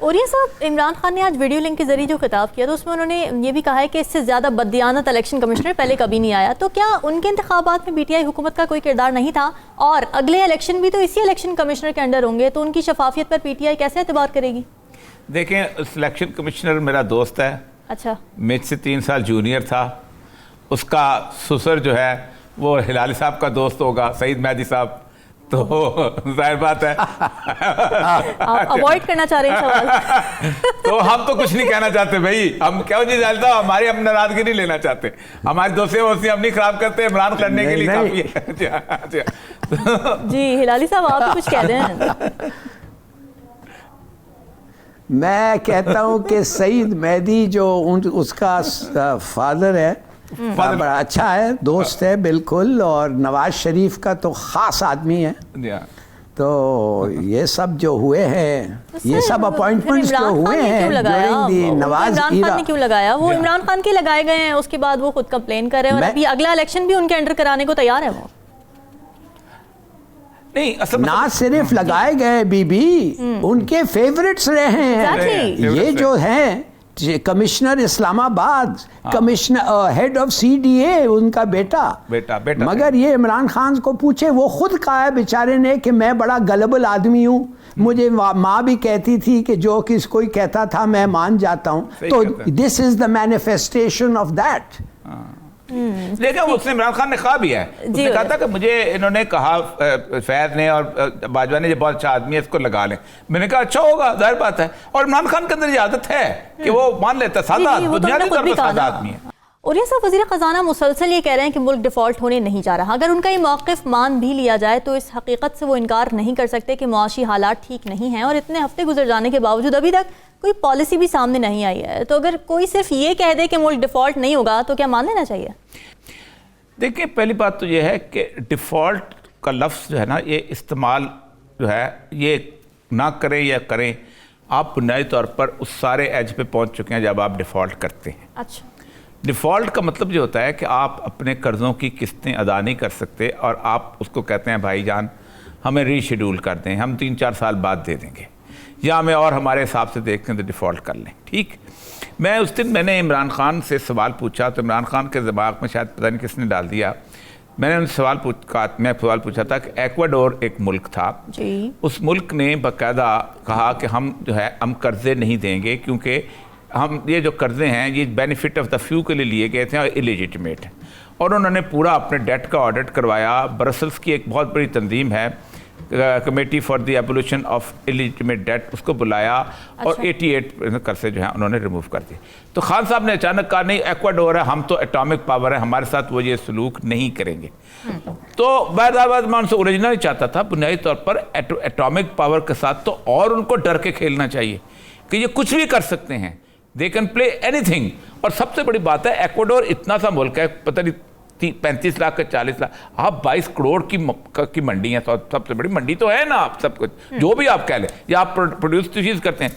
اوریہ صاحب، عمران خان نے آج ویڈیو لنک کے ذریعے جو خطاب کیا تو اس میں انہوں نے یہ بھی کہا ہے کہ اس سے زیادہ بددیانت الیکشن کمشنر پہلے کبھی نہیں آیا، تو کیا ان کے انتخابات میں پی ٹی آئی حکومت کا کوئی کردار نہیں تھا؟ اور اگلے الیکشن بھی تو اسی الیکشن کمشنر کے انڈر ہوں گے، تو ان کی شفافیت پر پی ٹی آئی کیسے اعتبار کرے گی؟ دیکھیں، سلیکشن کمشنر میرا دوست ہے، اچھا، مجھ سے 3 سال جونیئر تھا. اس کا سسر جو ہے وہ ہلالی صاحب کا دوست ہوگا، سعید مہدی صاحب، تو ظاہر بات ہے آپ اوائڈ کرنا چاہ رہے ہیں سوال. تو ہم تو کچھ نہیں کہنا چاہتے بھائی، ہم کیوں جی جالتا، ہماری ہم ناراضگی نہیں لینا چاہتے، ہماری دوستیاں ہم نہیں خراب کرتے، عمران لڑنے کے لیے کافی ہے. جی ہلالی صاحب، آپ کچھ کہہ رہے ہیں؟ میں کہتا ہوں کہ سعید مہدی جو اس کا فادر ہے بڑا اچھا ہے، دوست ہے بالکل، اور نواز شریف کا تو خاص آدمی ہے. تو یہ سب جو ہوئے ہیں، یہ سب اپوائنٹمنٹس جو ہوئے ہیں ڈیورنگ دی نواز ایرا، عمران خان نے کیوں لگایا؟ وہ عمران خان کے لگائے گئے ہیں، اس کے بعد وہ خود کمپلین کر رہے ہیں، اور ابھی اگلا الیکشن بھی ان کے انڈر کرانے کو تیار ہے. وہ نہیں، نہ صرف لگائے گئے بی بی، ان کے فیورٹس رہے ہیں. یہ جو ہیں commissioner Islamabad, commissioner head of C D A ان کا بیٹا، مگر یہ عمران خان کو پوچھے، وہ خود کہا ہے بیچارے نے کہ میں بڑا گلبل آدمی ہوں، مجھے ماں بھی کہتی تھی کہ جو کس کوئی کہتا تھا میں مان جاتا ہوں. تو دس از دا مینیفیسٹیشن آف دیٹ. لیکن اس نے عمران خان نے کہا بھی ہے، اس نے کہا تھا کہ مجھے انہوں نے کہا، فیض نے اور باجوہ نے، یہ بہت اچھا آدمی ہے، اس کو لگا لیں. میں نے کہا اچھا ہوگا، ظاہر بات ہے. اور عمران خان کے اندر یہ عادت ہے کہ وہ مان لیتا ہے، سادہ بنیادی طور پر سادہ آدمی ہے. اوریہ صاحب، وزیر خزانہ مسلسل یہ کہہ رہے ہیں کہ ملک ڈیفالٹ ہونے نہیں جا رہا. اگر ان کا یہ موقف مان بھی لیا جائے تو اس حقیقت سے وہ انکار نہیں کر سکتے کہ معاشی حالات ٹھیک نہیں ہیں، اور اتنے ہفتے گزر جانے کے باوجود ابھی تک کوئی پالیسی بھی سامنے نہیں آئی ہے. تو اگر کوئی صرف یہ کہہ دے کہ ملک ڈیفالٹ نہیں ہوگا تو کیا مان لینا چاہیے؟ دیکھیں، پہلی بات تو یہ ہے کہ ڈیفالٹ کا لفظ جو ہے نا، یہ استعمال جو ہے یہ نہ کریں یا کریں، آپ بنیادی طور پر اس سارے ایج پہ پہنچ چکے ہیں جب آپ ڈیفالٹ کرتے ہیں. اچھا، ڈیفالٹ کا مطلب یہ ہوتا ہے کہ آپ اپنے قرضوں کی قسطیں ادا نہیں کر سکتے، اور آپ اس کو کہتے ہیں بھائی جان ہمیں ری شیڈول کر دیں، ہم 3-4 سال بعد دے دیں گے، یا ہمیں اور ہمارے حساب سے دیکھتے ہیں تو ڈیفالٹ کر لیں. ٹھیک، اس دن میں نے عمران خان سے سوال پوچھا تو عمران خان کے دماغ میں شاید پتہ نہیں کس نے ڈال دیا، میں نے ان سے سوال پوچھا تھا کہ ایکواڈور ایک ملک تھا، اس ملک نے باقاعدہ کہا کہ ہم جو ہے ہم قرضے نہیں دیں گے، کیونکہ ہم یہ جو قرضے ہیں یہ بینیفٹ آف دا فیو کے لیے گئے تھے اور الیجیٹمیٹ ہیں. اور انہوں نے پورا اپنے ڈیٹ کا آڈٹ کروایا. برسلس کی ایک بہت بڑی تنظیم ہے، committee for the abolition of illegitimate debt, اس کو بلایا اور 88 قرضے جو ہیں انہوں نے ریموو کر دیے. تو خان صاحب نے اچانک کہا نہیں، ایکواڈور ہے، ہم تو ایٹامک پاور ہے، ہمارے ساتھ وہ یہ سلوک نہیں کریں گے. تو بعد میں ان سے الجھنا نہیں چاہتا تھا. بنیادی طور پر ایٹامک پاور کے ساتھ تو اور ان کو ڈر کے کھیلنا چاہیے کہ یہ کچھ بھی کر سکتے ہیں، they can play any thing. اور سب سے بڑی بات ہے، ایکواڈور اتنا سا ملک ہے، پتہ نہیں 35 لاکھ کا 40 لاکھ، آپ 22 کروڑ کی منڈی ہے، سب سے بڑی منڈی تو ہے نا. آپ سب کچھ جو بھی آپ کہہ لیں، یا آپ پروڈیوس چیز کرتے ہیں.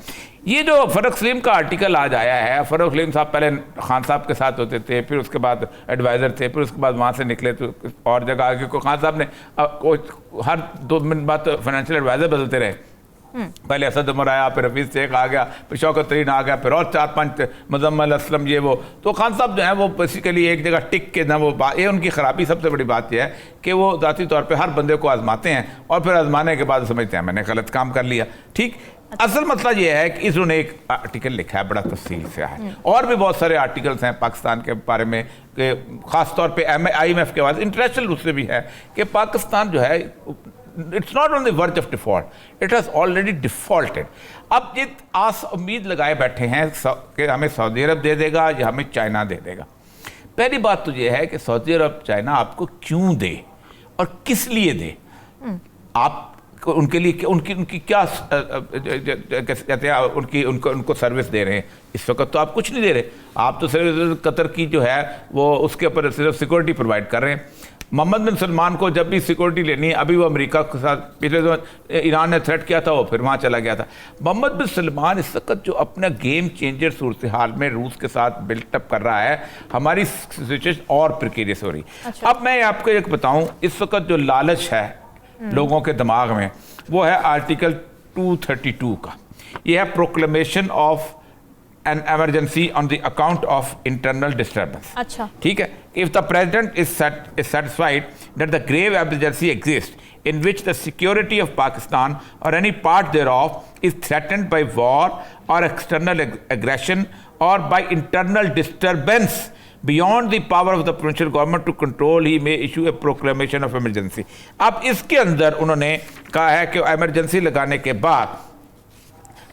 یہ جو فرق سلیم کا آرٹیکل آج آیا ہے، فرق سلیم صاحب پہلے خان صاحب کے ساتھ ہوتے تھے، پھر اس کے بعد ایڈوائزر تھے، پھر اس کے بعد وہاں سے نکلے تو اور جگہ آگے کو خان صاحب نے ہر 2 منٹ بعد فائنینشیل ایڈوائزر بدلتے رہے. پہلے اسد عمر آیا، پھر حفیظ شیخ آ گیا، پھر شوکت ترین آ گیا، پھر اور 4-5 مزمل اسلم یہ وہ. تو خان صاحب جو ہیں وہ بیسیکلی ایک جگہ ٹک کے نہ، وہ یہ ان کی خرابی سب سے بڑی بات یہ ہے کہ وہ ذاتی طور پہ ہر بندے کو آزماتے ہیں اور پھر آزمانے کے بعد سمجھتے ہیں میں نے غلط کام کر لیا. ٹھیک، اصل مسئلہ یہ ہے کہ انہوں نے ایک آرٹیکل لکھا ہے بڑا تفصیل سے ہے، اور بھی بہت سارے آرٹیکلس ہیں پاکستان کے بارے میں، کہ خاص طور پہ IMF کے بعد انٹرنیشنل اس سے بھی ہے کہ پاکستان جو ہے it's not on the verge of default, it has already defaulted. اب یہ آس امید لگائے بیٹھے ہیں کہ ہمیں سعودی عرب دے دے گا یا ہمیں چائنا دے دے گا. پہلی بات تو یہ ہے کہ سعودی عرب چائنا آپ کو کیوں دے اور کس لیے دے؟ آپ ان کے لیے ان کی کیا کہتے ہیں، ان کو سروس دے رہے ہیں؟ اس وقت تو آپ کچھ نہیں دے رہے، آپ تو صرف قطر کی جو ہے وہ اس کے اوپر صرف سیکورٹی پرووائڈ کر رہے ہیں. محمد بن سلمان کو جب بھی سیکورٹی لینی ہے، ابھی وہ امریکہ کے ساتھ پچھلے ایران نے تھریٹ کیا تھا، وہ پھر وہاں چلا گیا تھا. محمد بن سلمان اس وقت جو اپنا گیم چینجر صورتحال میں روس کے ساتھ بلٹ اپ کر رہا ہے، ہماری سچویشن اور پریکیریس ہو رہی. اب میں آپ کو ایک بتاؤں، اس وقت جو لالچ ہے لوگوں کے دماغ میں وہ ہے آرٹیکل 232 کا. یہ ہے proclamation of an emergency on the account of internal disturbance. اچھا ٹھیک ہے. If the president is satisfied that the grave emergency exists in which the security of Pakistan or any part thereof is threatened by war or external aggression or by internal disturbance beyond the power of the provincial government to control, he may issue a proclamation of emergency. اب اس کے اندر انہوں نے کہا ہے کہ emergency لگانے کے بعد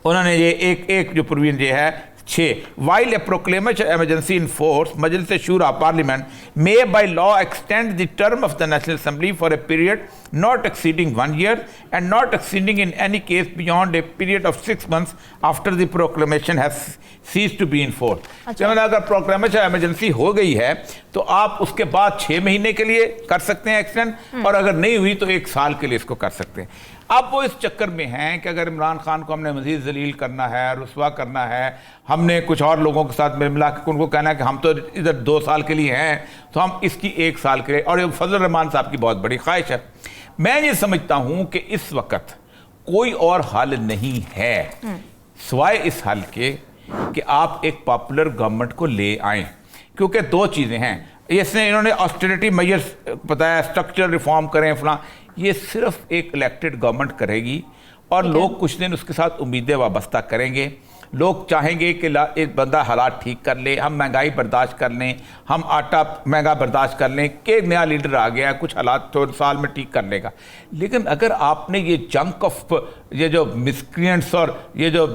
انہوں نے یہ ایک جو پروویژن یہ ہے 6 while a proclamation of emergency in force, Majlis Shura Parliament may by law extend the term of the National Assembly for a period not exceeding 1 year and not exceeding in any case beyond a period of 6 months after the proclamation has ceased to be in force. اگر proclamation of emergency ہو گئی ہے تو آپ اس کے بعد 6 مہینے کے لیے کر سکتے ہیں ایکسٹینڈ، اور اگر نہیں ہوئی تو 1 سال کے لیے اس کو کر سکتے ہیں. اب وہ اس چکر میں ہیں کہ اگر عمران خان کو ہم نے مزید ذلیل کرنا ہے، رسوا کرنا ہے، ہم نے کچھ اور لوگوں کے ساتھ ملا کے ان کو کہنا ہے کہ ہم تو ادھر 2 سال کے لیے ہیں تو ہم اس کی 1 سال کے لیے، اور یہ فضل الرحمان صاحب کی بہت بڑی خواہش ہے. میں یہ سمجھتا ہوں کہ اس وقت کوئی اور حل نہیں ہے سوائے اس حل کے کہ آپ ایک پاپولر گورنمنٹ کو لے آئیں، کیونکہ 2 چیزیں ہیں. اس نے انہوں نے آسٹریٹی میئرز بتایا، اسٹرکچر ریفارم کریں فلاں، یہ صرف ایک الیکٹڈ گورنمنٹ کرے گی اور لوگ کچھ دن اس کے ساتھ امیدیں وابستہ کریں گے. لوگ چاہیں گے کہ ایک بندہ حالات ٹھیک کر لے، ہم مہنگائی برداشت کر لیں، ہم آٹا مہنگا برداشت کر لیں کہ نیا لیڈر آ گیا ہے، کچھ حالات تھوڑے سال میں ٹھیک کر لے گا. لیکن اگر آپ نے یہ جنک آف یہ جو مسکرینٹس اور یہ جو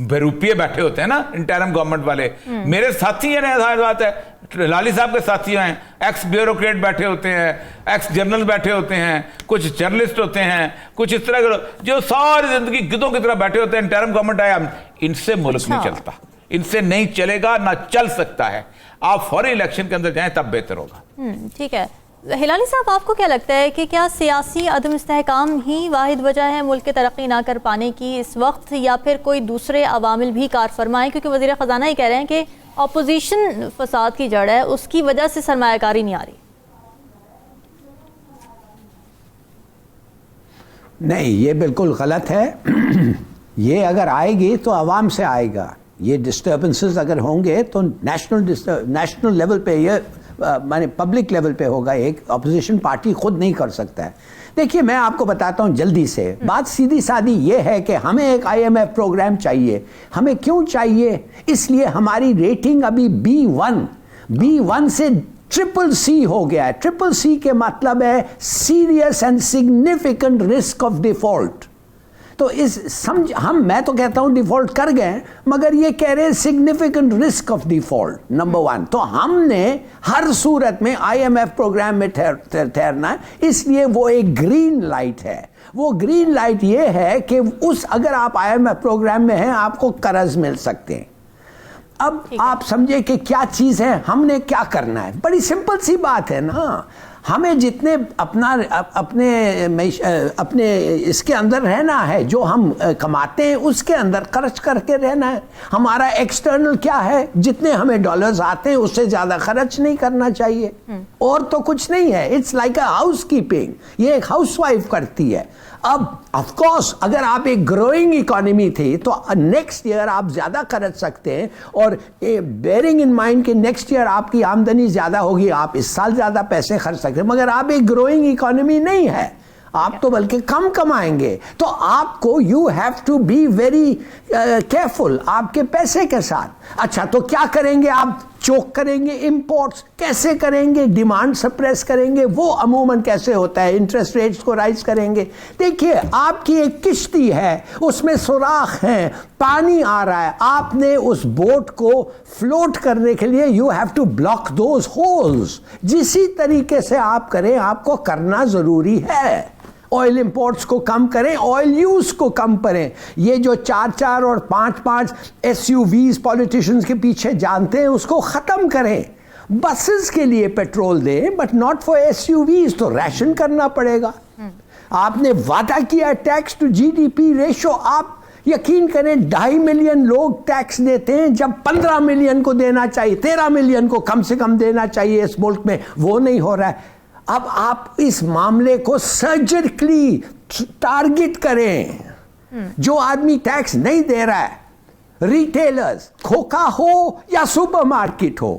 بیروپیے بیٹھے ہوتے ہیں نا انٹرم گورنمنٹ والے، میرے ساتھی ہیں، ظاہر بات ہے لالی صاحب کے ساتھی ہیں، ایکس بیوروکریٹ بیٹھے ہوتے ہیں، ایکس جرنل بیٹھے ہوتے ہیں، کچھ جرنلسٹ ہوتے ہیں، کچھ اس طرح کے جو ساری زندگی گدوں کی طرح بیٹھے ہوتے ہیں. انٹرم گورنمنٹ آیا، ان سے ملک نہیں چلتا، ان سے نہیں چلے گا، نہ چل سکتا ہے. آپ فوری الیکشن کے اندر جائیں تب بہتر ہوگا. ٹھیک ہے. ہلالی صاحب، آپ کو کیا لگتا ہے کہ کیا سیاسی عدم استحکام ہی واحد وجہ ہے ملک کے ترقی نہ کر پانے کی اس وقت، یا پھر کوئی دوسرے عوامل بھی کار فرما ہیں؟ کیونکہ وزیر خزانہ ہی کہہ رہے ہیں کہ اپوزیشن فساد کی جڑ ہے، اس کی وجہ سے سرمایہ کاری نہیں آ رہی. نہیں، یہ بالکل غلط ہے. یہ اگر آئے گی تو عوام سے آئے گا. یہ ڈسٹربنسز اگر ہوں گے تو نیشنل لیول پہ، یہ مانے پبلک لیول پہ ہوگا. ایک اپوزیشن پارٹی خود نہیں کر سکتا ہے. دیکھیے میں آپ کو بتاتا ہوں جلدی سے، بات سیدھی سادھی یہ ہے کہ ہمیں ایک IMF پروگرام چاہیے. ہمیں کیوں چاہیے؟ اس لیے ہماری ریٹنگ ابھی B1 سے CCC ہو گیا ہے. CCC کے مطلب ہے serious and significant risk of default. تو میں تو کہتا ہوں ڈیفالٹ کر گئے، مگر یہ کہہ رہے ہیں significant risk of default number 1. تو ہم نے ہر صورت میں IMF پروگرام میں ٹھہرنا ہے. اس لیے وہ ایک گرین لائٹ ہے. وہ گرین لائٹ یہ ہے کہ اگر آپ IMF پروگرام میں ہیں آپ کو قرض مل سکتے ہیں. اب آپ سمجھے کہ کیا چیز ہے، ہم نے کیا کرنا ہے. بڑی سمپل سی بات ہے نا. ہمیں جتنے اپنے اس کے اندر رہنا ہے، جو ہم کماتے ہیں اس کے اندر خرچ کر کے رہنا ہے. ہمارا ایکسٹرنل کیا ہے، جتنے ہمیں ڈالرز آتے ہیں اس سے زیادہ خرچ نہیں کرنا چاہیے، اور تو کچھ نہیں ہے. It's like a housekeeping. یہ ایک ہاؤس وائف کرتی ہے. اب آف کورس اگر آپ ایک گروئنگ اکانومی تھی تو نیکسٹ ایئر آپ زیادہ خرچ سکتے ہیں، اور بیئرنگ ان مائنڈ کہ نیکسٹ ایئر آپ کی آمدنی زیادہ ہوگی، آپ اس سال زیادہ پیسے خرچ سکتے ہیں. مگر آپ ایک گروئنگ اکانومی نہیں ہے، آپ تو بلکہ کم کمائیں گے. تو آپ کو you have to be very careful آپ کے پیسے کے ساتھ. اچھا تو کیا کریں گے آپ؟ چوک کریں گے امپورٹس. کیسے کریں گے؟ ڈیمانڈ سپریس کریں گے. وہ عموماً کیسے ہوتا ہے؟ انٹرسٹ ریٹس کو رائز کریں گے. دیکھیے آپ کی ایک کشتی ہے، اس میں سوراخ ہیں، پانی آ رہا ہے. آپ نے اس بوٹ کو فلوٹ کرنے کے لیے you have to block those holes. جسی طریقے سے آپ کریں، آپ کو کرنا ضروری ہے. آئل امپورٹس کو کم کریں، آئل یوز کو کم کریں. یہ جو 4 اور 5 SUVs پولیٹیشنز کے پیچھے جانتے ہیں اس کو ختم کریں. بسز کے لیے پیٹرول دیں بٹ ناٹ فار SUVs. تو ریشن کرنا پڑے گا. آپ نے وعدہ کیا ٹیکس ٹو GDP ریشو. آپ یقین کریں 2.5 ملین لوگ ٹیکس دیتے ہیں جب 15 ملین کو دینا چاہیے، 13 ملین کو کم سے کم دینا چاہیے اس ملک میں. وہ نہیں ہو رہا ہے. اب آپ اس معاملے کو سرجیکلی ٹارگٹ کریں. جو آدمی ٹیکس نہیں دے رہا ہے، ریٹیلرز، کھوکا ہو یا سپر مارکیٹ ہو،